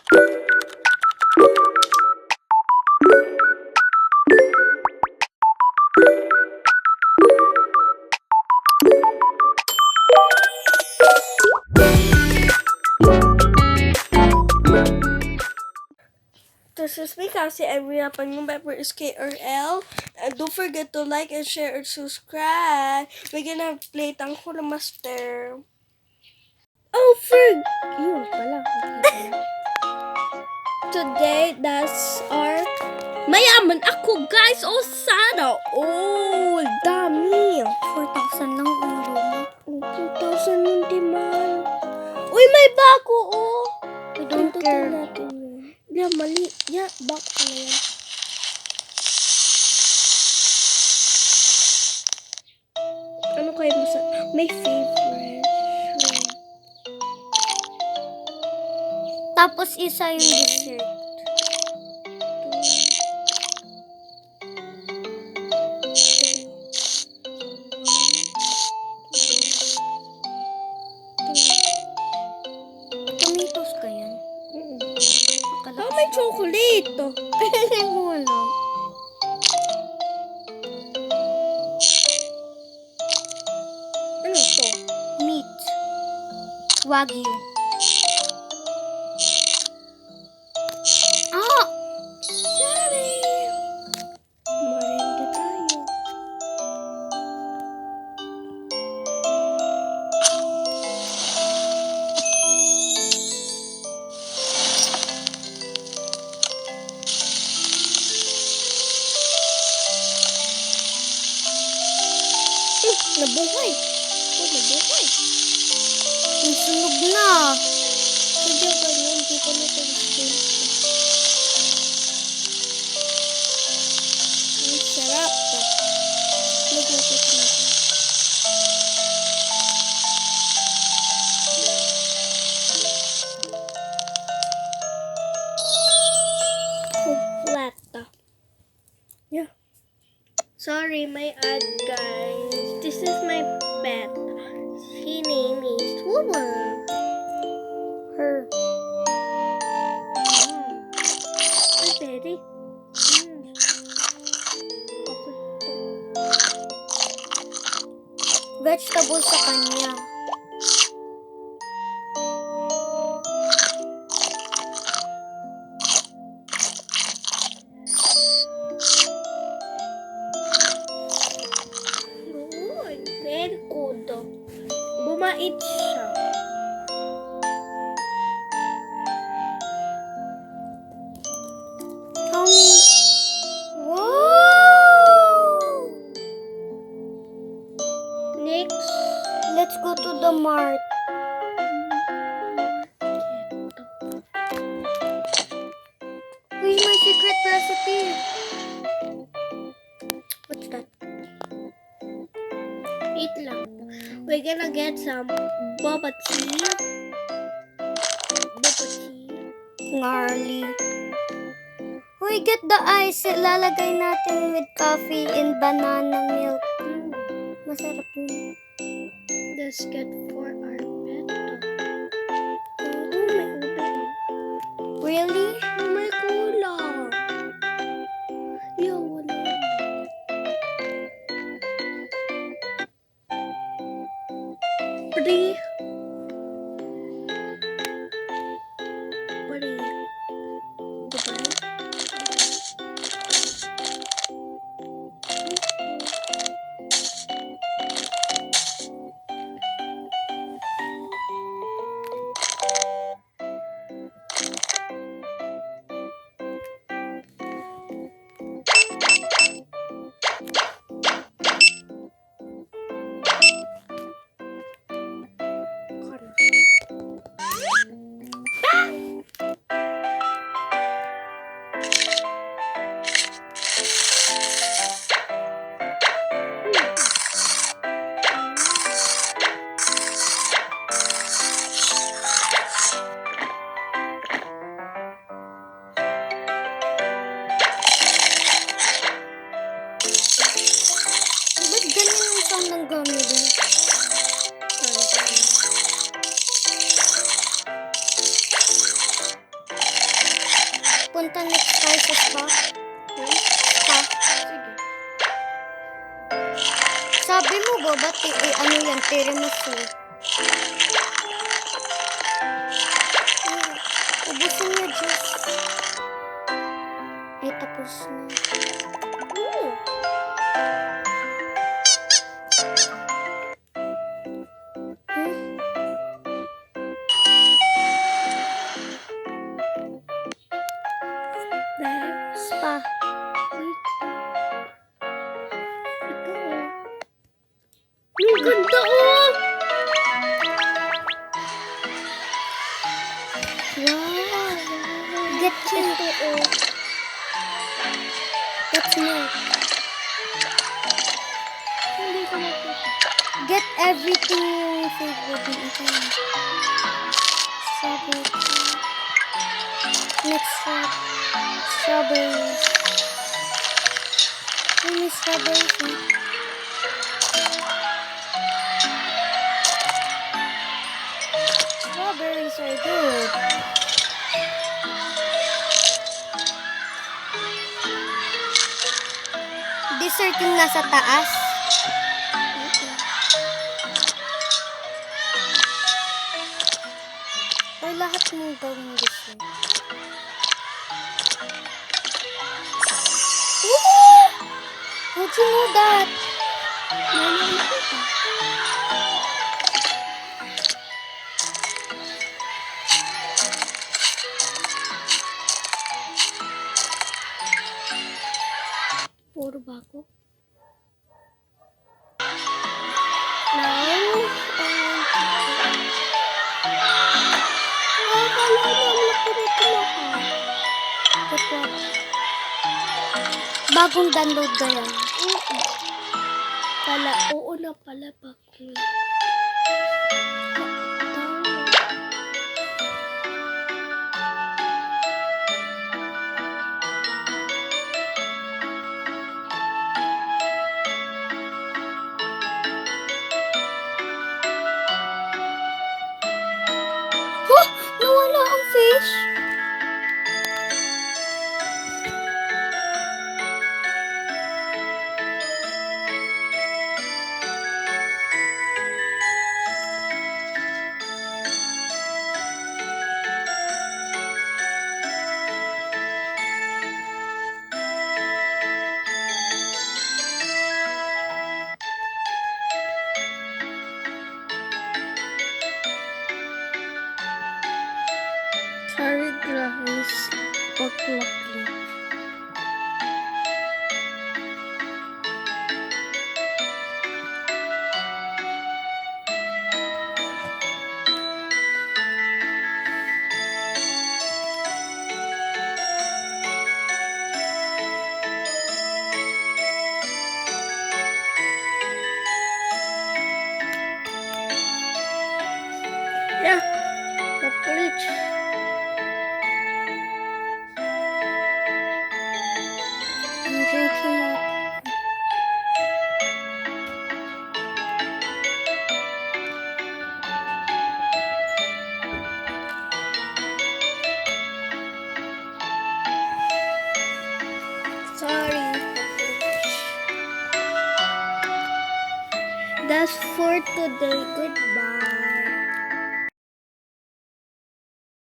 This is me, Cassie, and we are playing member is KRL. And don't forget to like and share and subscribe. We're gonna play Tangkula Master. Oh, yun pala. Today, that's our mayaman ako, guys. Oh, sana. Oh, dami. 4,000 lang ulo mo. 2,000 yung demand. Uy, may bago, oh. I don't care. Natin yun. Yeah, mali. Yeah, bago na yan. Ano kayo may favorite? Tapos isa yung dessert. Tomatoes ka yan? Oh, may chocolate. Wala. Ano to? Meat. Wagyu. Ah! Sorry. Marente tayo. Nabuhay. Oh, nabuhay. Nasunog na. Kaya ganyan, di pa na space. Ang sarap to. Naglatot natin. Flat to. Yeah. Sorry, my ad, guys. This is my pet. His name is Woman. Her. Hi, Betty. Vegetable sa kanya. Good. Very good. Bumait siya. Mommy. Wow! Next. Let's go to the mart. Uy, my secret recipe. What's that? Wait lang. We're gonna get some boba tea. Boba tea. Gnarly. Uy, get the ice. Lalagay natin with coffee and banana milk. Masarap yun. Let's get for our pet. Oh, may ulam. Really? Oh, may kulang. Yeah, wala. Pretty. Pretty. Goodbye. punta next tayo sa spa. Spa. Sige. Sabi mo ba, ano yan, tiramisu? Ubusin niya, Diyos. Ay, tapos na. Hmm. Next. Spa. Ang ganda oh! Wow. Get ito, oh. That's milk. Hindi ko makita. Get everything yung favorite mo. Ito yun. Strawberry. Next one. Strawberries. Ay, may strawberries na. Strawberries are good. Dessert yung nasa taas. Ay, lahat mong gawin dessert. How'd you know that? Puro bago. Now, Akala mo, ang laki na ito. Bagong download ba yan? Pala, oo na pala bago. Oh! Nawala ang fish! Curry rice, paklakli. Yeah, paklitch. I'm drinking up. Sorry. That's for today. Goodbye.